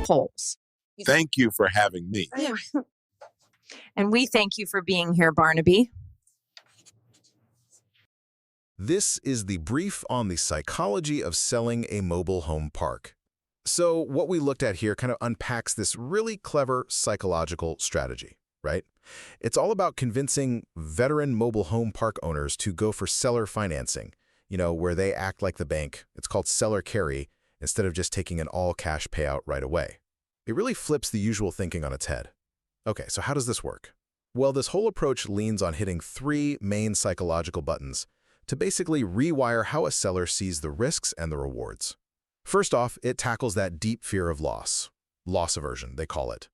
Polls. Thank you for having me. Yeah. And we thank you for being here, Barnaby. This is the brief on the psychology of selling a mobile home park. So what we looked at here kind of unpacks this really clever psychological strategy, right? It's all about convincing veteran mobile home park owners to go for seller financing, where they act like the bank. It's called seller carry instead of just taking an all-cash payout right away. It really flips the usual thinking on its head. Okay, so how does this work? Well, this whole approach leans on hitting three main psychological buttons to basically rewire how a seller sees the risks and the rewards. First off, it tackles that deep fear of loss aversion, they call it.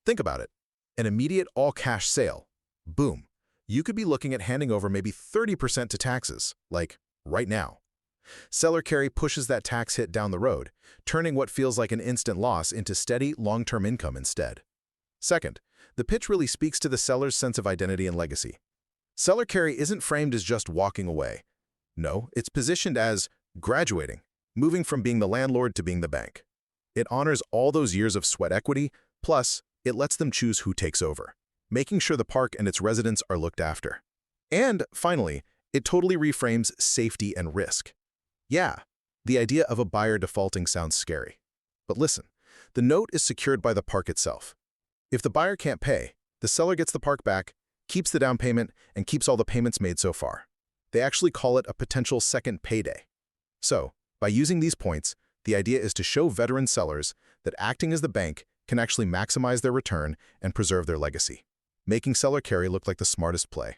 Think about it. An immediate all-cash sale. Boom. You could be looking at handing over maybe 30% to taxes, like right now. Seller carry pushes that tax hit down the road, turning what feels like an instant loss into steady, long-term income instead. Second, the pitch really speaks to the seller's sense of identity and legacy. Seller carry isn't framed as just walking away. No, it's positioned as graduating, moving from being the landlord to being the bank. It honors all those years of sweat equity, plus it lets them choose who takes over, making sure the park and its residents are looked after. And finally, it totally reframes safety and risk. Yeah, the idea of a buyer defaulting sounds scary. But listen, the note is secured by the park itself. If the buyer can't pay, the seller gets the park back, keeps the down payment, and keeps all the payments made so far. They actually call it a potential second payday. So, by using these points, the idea is to show veteran sellers that acting as the bank can actually maximize their return and preserve their legacy, making seller carry look like the smartest play.